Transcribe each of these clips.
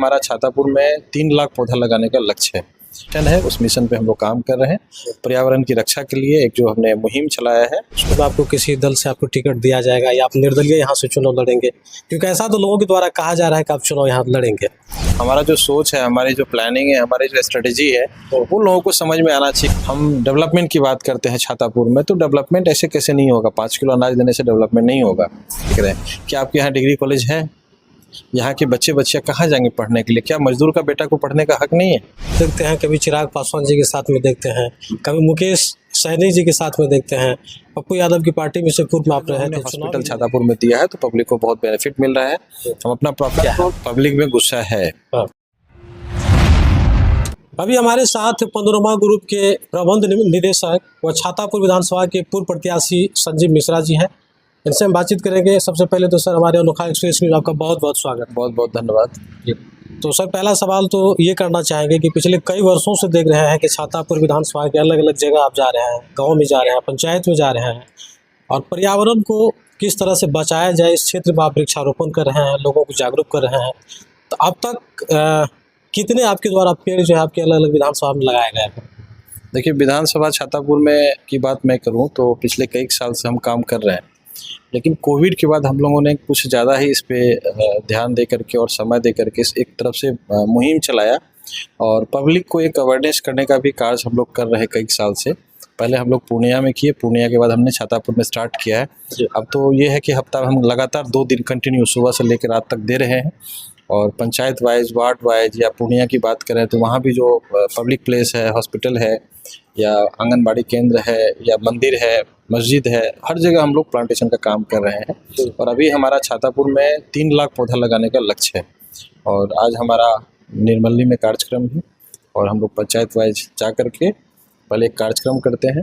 हमारा छातापुर में 3 लाख पौधा लगाने का लक्ष्य है। उस मिशन पे हम लोग काम कर रहे हैं। पर्यावरण की रक्षा के लिए एक जो हमने मुहिम चलाया है, उसमें आपको किसी दल से आपको टिकट दिया जाएगा या आप निर्दलीय यहाँ से चुनाव लड़ेंगे? क्योंकि ऐसा तो लोगों के द्वारा कहा जा रहा है कि आप चुनाव यहाँ लड़ेंगे। हमारा जो सोच है, हमारी जो प्लानिंग है, हमारी जो स्ट्रेटेजी है, वो लोगों को समझ में आना चाहिए। हम डेवलपमेंट की बात करते हैं छातापुर में, तो डेवलपमेंट ऐसे कैसे नहीं होगा? 5 किलो अनाज देने से डेवलपमेंट नहीं होगा। ठीक है, क्या आपके यहाँ डिग्री कॉलेज है? यहाँ के बच्चियाँ कहाँ जाएंगे पढ़ने के लिए? क्या मजदूर का बेटा को पढ़ने का हक नहीं है? देखते हैं कभी चिराग पासवान जी के साथ में देखते हैं, कभी मुकेश सहनी जी के साथ में देखते हैं, पप्पू यादव की पार्टी में से पूर्व में आप रहे थे। हॉस्पिटल छातापुर में दिया है तो पब्लिक को बहुत बेनिफिट मिल रहा है। हम अपना प्रॉफिट, पब्लिक में गुस्सा है। अभी हमारे साथ पैनोरमा ग्रुप के प्रबंध निदेशक व छातापुर विधानसभा के पूर्व प्रत्याशी संजीव मिश्रा जी हैं। इनसे हम बातचीत करेंगे। सबसे पहले तो सर, हमारे अनोखा एक्सप्रेस न्यूज़ आपका बहुत बहुत स्वागत। बहुत बहुत धन्यवाद जी। तो सर, पहला सवाल तो ये करना चाहेंगे कि पिछले कई वर्षों से देख रहे हैं कि छातापुर विधानसभा के अलग अलग जगह आप जा रहे हैं, गाँव में जा रहे हैं, पंचायत में जा रहे हैं, और पर्यावरण को किस तरह से बचाया जाए इस क्षेत्र में आप वृक्षारोपण कर रहे हैं, लोगों को जागरूक कर रहे हैं। तो अब तक कितने आपके द्वारा पेड़ जो है आपके अलग अलग विधानसभा में लगाए गए हैं? देखिए, विधानसभा छातापुर में की बात मैं करूं तो पिछले कई साल से हम काम कर रहे हैं, लेकिन कोविड के बाद हम लोगों ने कुछ ज़्यादा ही इस पे ध्यान दे करके और समय दे करके एक तरफ से मुहिम चलाया और पब्लिक को एक अवेयरनेस करने का भी कार्य हम लोग कर रहे हैं कई साल से। पहले हम लोग पूर्णिया में किए, पूर्णिया के बाद हमने छातापुर में स्टार्ट किया है। अब तो ये है कि हफ्ता हम लगातार 2 दिन कंटिन्यू सुबह से लेकर रात तक दे रहे हैं। और पंचायत वाइज, वार्ड वाइज या पूर्णिया की बात करें तो वहाँ भी जो पब्लिक प्लेस है, हॉस्पिटल है या आंगनबाड़ी केंद्र है या मंदिर है, मस्जिद है, हर जगह हम लोग प्लांटेशन का काम कर रहे हैं। और अभी हमारा छातापुर में 3 लाख पौधा लगाने का लक्ष्य है। और आज हमारा निर्मली में कार्यक्रम है और हम लोग पंचायत वाइज जा कर के पहले एक कार्यक्रम करते हैं,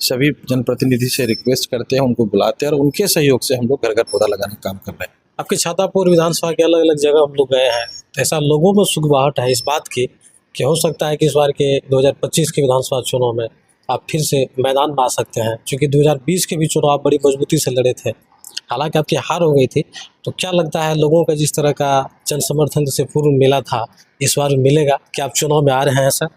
सभी जनप्रतिनिधि से रिक्वेस्ट करते हैं, उनको बुलाते हैं और उनके सहयोग से हम लोग घर घर पौधा लगाने का काम कर रहे हैं। आपके छातापुर विधानसभा के अलग अलग जगह हम लोग गए हैं, तो ऐसा लोगों में सुगबुगाहट है इस बात की कि हो सकता है कि इस बार के 2025 के विधानसभा चुनाव में आप फिर से मैदान में आ सकते हैं, क्योंकि 2020 के भी चुनाव आप बड़ी मजबूती से लड़े थे, हालांकि आपकी हार हो गई थी। तो क्या लगता है, लोगों का जिस तरह का जन समर्थन से पूर्व मिला था, इस बार मिलेगा? क्या आप चुनाव में आ रहे हैं सर?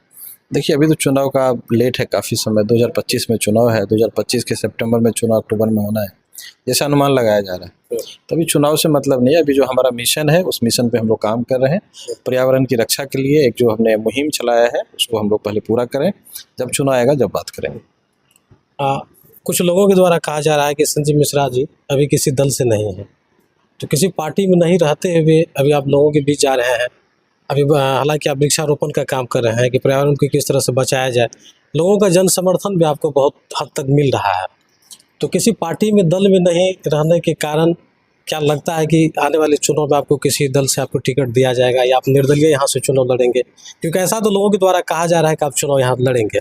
देखिए, अभी तो चुनाव का लेट है काफ़ी समय। 2025 में चुनाव है, 2025 के सितंबर में चुनाव, अक्टूबर में होना है जैसा अनुमान लगाया जा रहा है। तभी चुनाव से मतलब नहीं है। अभी जो हमारा मिशन है, उस मिशन पे हम लोग काम कर रहे हैं। पर्यावरण की रक्षा के लिए एक जो हमने मुहिम चलाया है, उसको हम लोग पहले पूरा करें, जब चुनाव आएगा जब बात करेंगे। कुछ लोगों के द्वारा कहा जा रहा है कि संजीव मिश्रा जी अभी किसी दल से नहीं है, तो किसी पार्टी में नहीं रहते हुए अभी आप लोगों के बीच जा रहे हैं। अभी हालांकि आप वृक्षारोपण का काम कर रहे हैं कि पर्यावरण को किस तरह से बचाया जाए, लोगों का जन समर्थन भी आपको बहुत हद तक मिल रहा है। तो किसी पार्टी में, दल में नहीं रहने के कारण क्या लगता है कि आने वाले चुनाव में आपको किसी दल से आपको टिकट दिया जाएगा या आप निर्दलीय यहाँ से चुनाव लड़ेंगे? क्योंकि ऐसा तो लोगों के द्वारा कहा जा रहा है कि आप चुनाव यहाँ लड़ेंगे।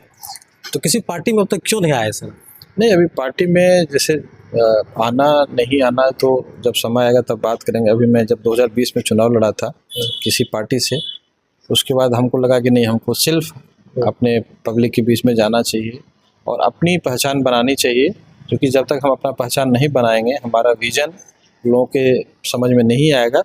तो किसी पार्टी में अब तक क्यों नहीं आए सर? नहीं, अभी पार्टी में जैसे आना नहीं आना तो जब समय आएगा तब बात करेंगे। अभी मैं जब 2020 में चुनाव लड़ा था किसी पार्टी से, उसके बाद हमको लगा कि नहीं, हमको सिर्फ अपने पब्लिक के बीच में जाना चाहिए और अपनी पहचान बनानी चाहिए, क्योंकि जब तक हम अपना पहचान नहीं बनाएंगे, हमारा विजन लोगों के समझ में नहीं आएगा,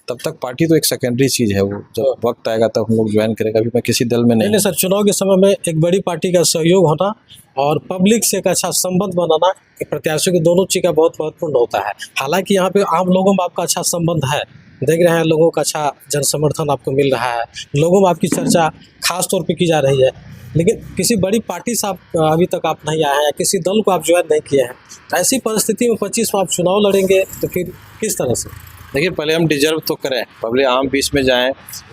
तब तक पार्टी तो एक सेकेंडरी चीज़ है। वो जब वक्त आएगा तब हम लोग ज्वाइन करेंगे। अभी मैं किसी दल में नहीं। सर, चुनाव के समय में एक बड़ी पार्टी का सहयोग होना और पब्लिक से एक अच्छा संबंध बनाना प्रत्याशियों के दोनों चीज़ का बहुत महत्वपूर्ण होता है। हालांकि यहाँ पे आम लोगों में आपका अच्छा संबंध है, देख रहे हैं, लोगों का अच्छा जन समर्थन आपको मिल रहा है, लोगों में आपकी चर्चा खास तौर पे की जा रही है, लेकिन किसी बड़ी पार्टी से आप अभी तक आप नहीं आए हैं, किसी दल को आप ज्वाइन नहीं किए हैं। तो ऐसी परिस्थिति में 25 में आप चुनाव लड़ेंगे तो फिर किस तरह से? देखिए, पहले हम डिजर्व तो करें, पब्लिक आम बीच में जाएं।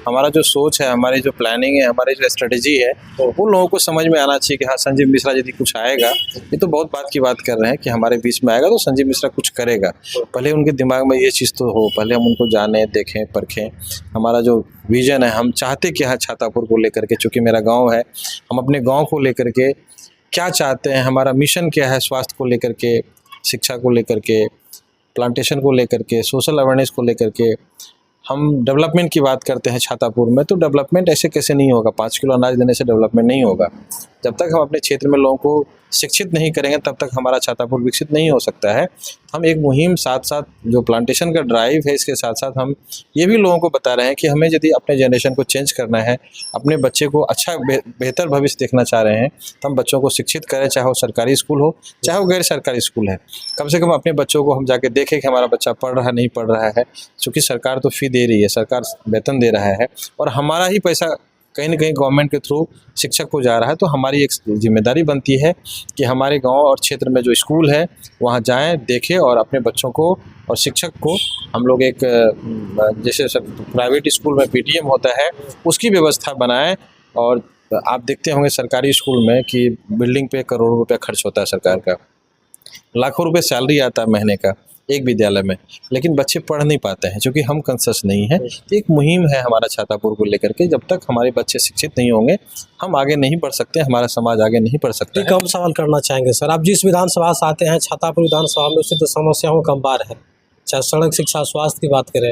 हमारा जो सोच है, हमारी जो प्लानिंग है, हमारी जो स्ट्रेटेजी है, तो वो लोगों को समझ में आना चाहिए कि हाँ, संजीव मिश्रा यदि कुछ आएगा, ये तो बहुत बात की बात कर रहे हैं कि हमारे बीच में आएगा तो संजीव मिश्रा कुछ करेगा। पहले उनके दिमाग में ये चीज़ तो हो, पहले हम उनको जानें, देखें, परखें। हमारा जो विजन है, हम चाहते क्या है छातापुर को लेकर के, चूँकि मेरा गाँव है, हम अपने गाँव को लेकर के क्या चाहते हैं, हमारा मिशन क्या है, स्वास्थ्य को लेकर के, शिक्षा को लेकर के, प्लांटेशन को लेकर के, सोशल अवेयरनेस को लेकर के। हम डेवलपमेंट की बात करते हैं छातापुर में, तो डेवलपमेंट ऐसे कैसे नहीं होगा? 5 किलो अनाज देने से डेवलपमेंट नहीं होगा। जब तक हम अपने क्षेत्र में लोगों को शिक्षित नहीं करेंगे तब तक हमारा छातापुर विकसित नहीं हो सकता है। हम एक मुहिम साथ साथ जो प्लांटेशन का ड्राइव है, इसके साथ साथ हम ये भी लोगों को बता रहे हैं कि हमें यदि अपने जनरेशन को चेंज करना है, अपने बच्चे को अच्छा बेहतर भविष्य देखना चाह रहे हैं, तो हम बच्चों को शिक्षित करें, चाहे वो सरकारी स्कूल हो चाहे वो गैर सरकारी स्कूल है। कम से कम अपने बच्चों को हम जाके देखें कि हमारा बच्चा पढ़ रहा नहीं पढ़ रहा है, क्योंकि सरकार तो फ़ी दे रही है, सरकार वेतन दे रहा है और हमारा ही पैसा कहीं न कहीं गवर्नमेंट के थ्रू शिक्षक को जा रहा है। तो हमारी एक जिम्मेदारी बनती है कि हमारे गांव और क्षेत्र में जो स्कूल है वहां जाएं, देखें और अपने बच्चों को और शिक्षक को हम लोग एक जैसे प्राइवेट स्कूल में पीटीएम होता है उसकी व्यवस्था बनाएं। और आप देखते होंगे सरकारी स्कूल में कि बिल्डिंग पे करोड़ों रुपये खर्च होता है सरकार का, लाखों रुपये सैलरी आता है महीने का एक विद्यालय में, लेकिन बच्चे पढ़ नहीं पाते हैं क्योंकि हम कंसस नहीं है। तो एक मुहिम है हमारा छातापुर को लेकर के, जब तक हमारे बच्चे शिक्षित नहीं होंगे हम आगे नहीं बढ़ सकते, हमारा समाज आगे नहीं बढ़ सकता है। कम सवाल करना चाहेंगे सर, आप जिस विधानसभा से आते हैं, छातापुर विधानसभा में उससे तो समस्याओं का अंबार है, चाहे सड़क, शिक्षा, स्वास्थ्य की बात करें,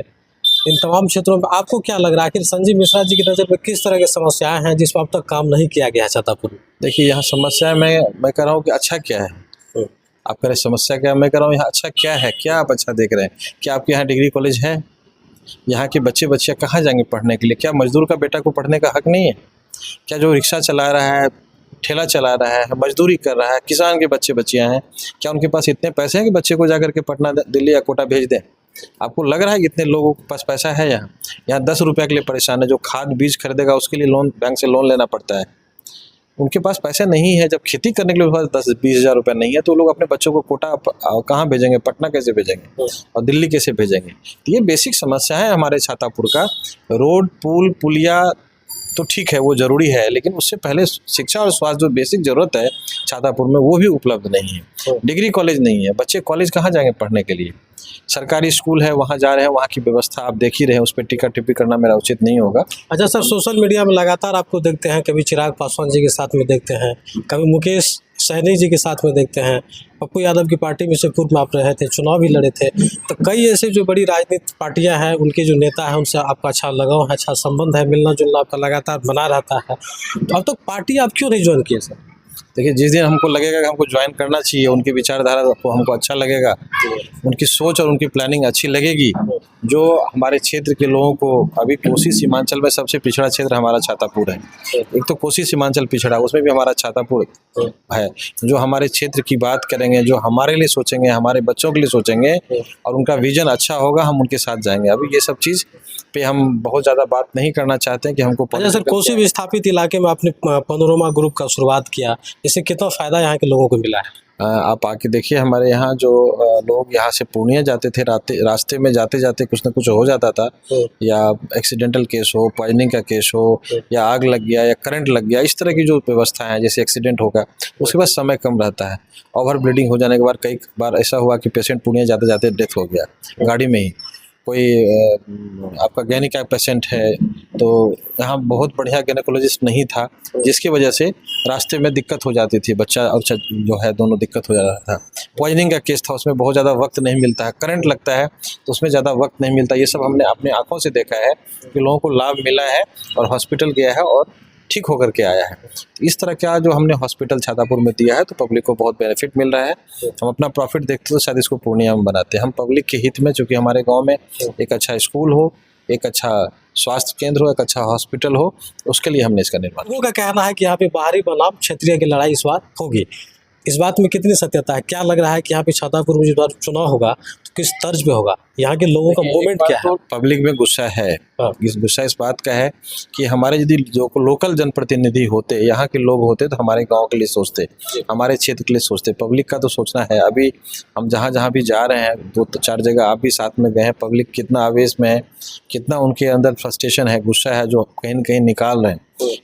इन तमाम क्षेत्रों में आपको क्या लग रहा है कि संजीव मिश्रा जी की नज़र में किस तरह की समस्याएं हैं जिस पर अब तक काम नहीं किया गया है छातापुर में? देखिए, यहाँ समस्या मैं कह रहा हूँ कि अच्छा क्या है, आप कह रहे समस्या क्या, मैं कह रहा हूँ यहाँ अच्छा क्या है, क्या आप अच्छा देख रहे हैं? क्या आपके यहाँ डिग्री कॉलेज है? यहाँ के बच्चे बच्चियाँ कहाँ जाएंगे पढ़ने के लिए? क्या मजदूर का बेटा को पढ़ने का हक नहीं है? क्या जो रिक्शा चला रहा है, ठेला चला रहा है, मजदूरी कर रहा है, किसान के बच्चे बच्चियाँ हैं, क्या उनके पास इतने पैसे हैं कि बच्चे को जाकर के पटना, दिल्ली या कोटा भेज दें? आपको लग रहा है कि इतने लोगों के पास पैसा है? यहाँ 10 रुपये के लिए परेशान है, जो खाद बीज खरीदेगा उसके लिए लोन, बैंक से लोन लेना पड़ता है। उनके पास पैसा नहीं है, जब खेती करने के लिए पास 10-20 हज़ार रुपये नहीं है तो लोग अपने बच्चों को कोटा कहाँ भेजेंगे, पटना कैसे भेजेंगे और दिल्ली कैसे भेजेंगे? तो ये बेसिक समस्या है हमारे छातापुर का। रोड, पुल, पुलिया तो ठीक है, वो ज़रूरी है, लेकिन उससे पहले शिक्षा और स्वास्थ्य जो बेसिक ज़रूरत है छातापुर में वो भी उपलब्ध नहीं है। डिग्री कॉलेज नहीं है, बच्चे कॉलेज कहाँ जाएंगे पढ़ने के लिए? सरकारी स्कूल है वहाँ जा रहे हैं, वहाँ की व्यवस्था आप देख ही रहे हैं, उस पर टिक्का टिप्पणी करना मेरा उचित नहीं होगा। अच्छा सर, सोशल मीडिया में लगातार आपको देखते हैं, कभी चिराग पासवान जी के साथ में देखते हैं, कभी मुकेश सहनी जी के साथ में देखते हैं, पप्पू यादव की पार्टी में से पूर्व में आप रहे थे, चुनाव भी लड़े थे, तो कई ऐसे जो बड़ी राजनीतिक पार्टियां हैं, उनके जो नेता हैं उनसे आपका अच्छा लगाव है, अच्छा संबंध है, मिलना जुलना आपका लगातार बना रहता है, तो अब तक पार्टी आप क्यों नहीं ज्वाइन किए सर? देखिए, जिस दिन हमको लगेगा कि हमको ज्वाइन करना चाहिए, उनकी विचारधारा को हमको अच्छा लगेगा, उनकी सोच और उनकी प्लानिंग अच्छी लगेगी, जो हमारे क्षेत्र के लोगों को, अभी कोसी सीमांचल में सबसे पिछड़ा क्षेत्र हमारा छातापुर है, एक तो कोसी सीमांचल पिछड़ा, उसमें भी हमारा छातापुर है, जो हमारे क्षेत्र की बात करेंगे, जो हमारे लिए सोचेंगे, हमारे बच्चों के लिए सोचेंगे और उनका विजन अच्छा होगा, हम उनके साथ जाएंगे। अभी ये सब चीज़ पे हम बहुत ज़्यादा बात नहीं करना चाहते हैं कि हमको। अच्छा सर, कोसी विस्थापित इलाके में आपने पैनोरमा ग्रुप का शुरुआत किया, इससे कितना फ़ायदा यहाँ के लोगों को मिला है? आप आके देखिए, हमारे यहाँ जो लोग यहाँ से पूर्णिया जाते थे, रास्ते में जाते जाते कुछ ना कुछ हो जाता था, या एक्सीडेंटल केस हो, पॉइजनिंग का केस हो, या आग लग गया या करंट लग गया, इस तरह की जो व्यवस्था है, जैसे एक्सीडेंट होगा उसके बाद समय कम रहता है। ओवर ब्लीडिंग हो जाने के बाद कई बार ऐसा हुआ कि पेशेंट पूर्णिया जाते जाते डेथ हो गया गाड़ी में ही। कोई आपका गैनिक का पेशेंट है तो यहाँ बहुत बढ़िया गैनेकोलॉजिस्ट नहीं था, जिसकी वजह से रास्ते में दिक्कत हो जाती थी, बच्चा और जो है दोनों दिक्कत हो जा रहा था। पॉइजनिंग का केस था, उसमें बहुत ज़्यादा वक्त नहीं मिलता है, करंट लगता है तो उसमें ज़्यादा वक्त नहीं मिलता। ये सब हमने अपने आँखों से देखा है कि लोगों को लाभ मिला है और हॉस्पिटल गया है और ठीक होकर के आया है। इस तरह का जो हमने हॉस्पिटल छातापुर में दिया है तो पब्लिक को बहुत बेनिफिट मिल रहा है। हम अपना प्रॉफिट देखते तो शायद इसको पूर्णिया में बनाते हैं, हम पब्लिक के हित में, चूँकि हमारे गांव में एक अच्छा स्कूल हो, एक अच्छा स्वास्थ्य केंद्र हो, एक अच्छा हॉस्पिटल हो, उसके लिए हमने इसका निर्माण। लोगों का कहना है कि यहाँ पे बाहरी बनाम क्षेत्रीय की लड़ाई इस बार होगी, इस बात में कितनी सत्यता है? क्या लग रहा है कि यहाँ पे छातापुर में जो चुनाव होगा तो किस तर्ज पे होगा? यहाँ के लोगों का मूवमेंट क्या है? पब्लिक में गुस्सा है, गुस्सा इस बात का है कि हमारे यदि जो लोकल जनप्रतिनिधि होते, यहाँ के लोग होते तो हमारे गांव के लिए सोचते, हमारे क्षेत्र के लिए सोचते। पब्लिक का तो सोचना है। अभी हम जहाँ भी जा रहे हैं, 2-4 जगह आप भी साथ में गए हैं, पब्लिक कितना आवेश में है, कितना उनके अंदर फ्रस्ट्रेशन है, गुस्सा है, जो कहीं न कहीं निकाल रहे हैं।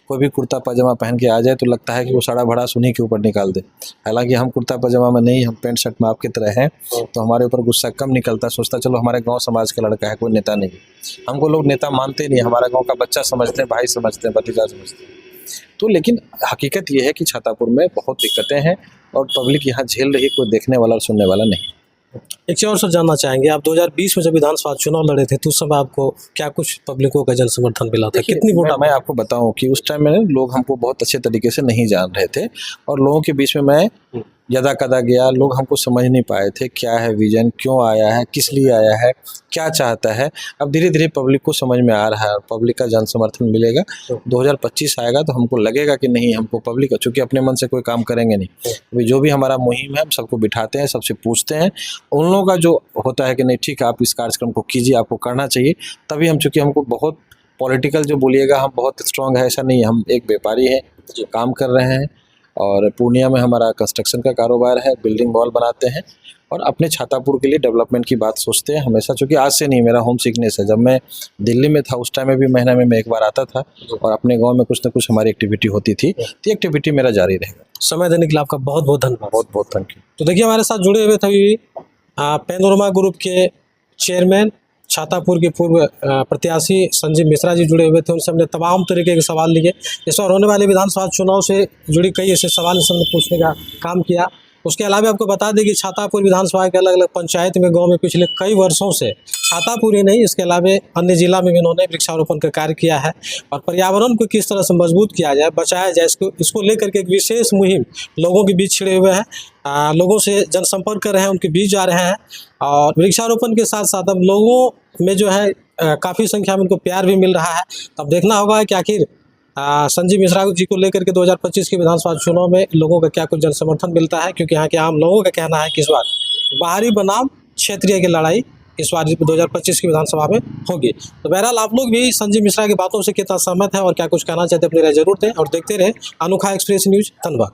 कोई भी कुर्ता पजामा पहन के आ जाए तो लगता है कि वो सारा भड़ास उन्हीं के ऊपर निकाल दे। हालांकि हम कुर्ता पजामा में नहीं, हम पैंट शर्ट में आपकी तरह हैं, तो हमारे ऊपर गुस्सा कम निकलता। सोचता चलो हमारे गांव समाज का लड़का है, कोई नेता नहीं। हमको लोग नेता मानते नहीं, हमारा गांव का बच्चा समझते हैं, भाई समझते हैं, भतीजा समझते हैं। तो लेकिन हकीकत ये है कि छातापुर में बहुत दिक्कतें हैं और पब्लिक यहाँ झेल रही, कोई देखने वाला और सुनने वाला नहीं। एक चीज़ और सर जानना चाहेंगे, आप 2020 में जब विधानसभा चुनाव लड़े थे तो उस समय आपको क्या कुछ पब्लिकों का जन समर्थन मिला था, कितनी वोट मैं आपको बताऊं कि उस टाइम में लोग हमको बहुत अच्छे तरीके से नहीं जान रहे थे और लोगों के बीच में मैं यदा कदा गया, लोग हमको समझ नहीं पाए थे क्या है विजन, क्यों आया है, किस लिए आया है, क्या चाहता है। अब धीरे धीरे पब्लिक को समझ में आ रहा है, पब्लिक का जन समर्थन मिलेगा। 2025 आएगा तो हमको लगेगा कि नहीं, हमको पब्लिक, चूँकि अपने मन से कोई काम करेंगे नहीं, अभी जो भी हमारा मुहिम है हम सबको बिठाते हैं, सबसे पूछते हैं, उन लोगों का जो होता है कि नहीं ठीक है आप इस कार्यक्रम को कीजिए, आपको करना चाहिए, तभी हम, चूँकि हमको बहुत पॉलिटिकल जो बोलिएगा हम बहुत स्ट्रांग है ऐसा नहीं है, हम एक व्यापारी हैं जो काम कर रहे हैं और पूर्णिया में हमारा कंस्ट्रक्शन का कारोबार है, बिल्डिंग वॉल बनाते हैं और अपने छातापुर के लिए डेवलपमेंट की बात सोचते हैं हमेशा। चूँकि आज से नहीं, मेरा होम सिकनेस है, जब मैं दिल्ली में था उस टाइम में भी महीना में मैं एक बार आता था और अपने गांव में कुछ ना कुछ हमारी एक्टिविटी होती थी, तो एक्टिविटी मेरा जारी रहेगा। समय देने के लिए आपका बहुत बहुत धन्यवाद। बहुत बहुत थैंक यू। तो देखिए हमारे साथ जुड़े हुए थे पैनोरमा ग्रुप के चेयरमैन, छातापुर के पूर्व प्रत्याशी संजीव मिश्रा जी जुड़े हुए थे। उनसे हमने तमाम तरीके के सवाल लिए, इस बार होने वाले विधानसभा चुनाव से जुड़ी कई ऐसे सवाल हमने पूछने का काम किया। उसके अलावा आपको बता दें कि छातापुर विधानसभा के अलग अलग पंचायत में, गांव में पिछले कई वर्षों से, छातापुर ही नहीं इसके अलावा अन्य जिला में भी इन्होंने वृक्षारोपण का कार्य किया है और पर्यावरण को किस तरह से मजबूत किया जाए, बचाया जाए, इसको लेकर के एक विशेष मुहिम लोगों के बीच छिड़े हुए हैं। लोगों से जनसंपर्क कर रहे हैं, उनके बीच जा रहे हैं और वृक्षारोपण के साथ साथ अब लोगों में जो है काफ़ी संख्या में उनको प्यार भी मिल रहा है। अब देखना होगा कि आखिर संजीव मिश्रा जी को लेकर के 2025 के विधानसभा चुनाव में लोगों का क्या कुछ जन समर्थन मिलता है, क्योंकि यहाँ के आम लोगों का कहना है कि इस बार बाहरी बनाम क्षेत्रीय की लड़ाई इस बार 2025 की विधानसभा में होगी। तो बहरहाल आप लोग भी संजीव मिश्रा की बातों से कितना सहमत हैं और क्या कुछ कहना चाहते हैं अपनी राय जरूर दें और देखते रहे अनोखा एक्सप्रेस न्यूज़। धन्यवाद।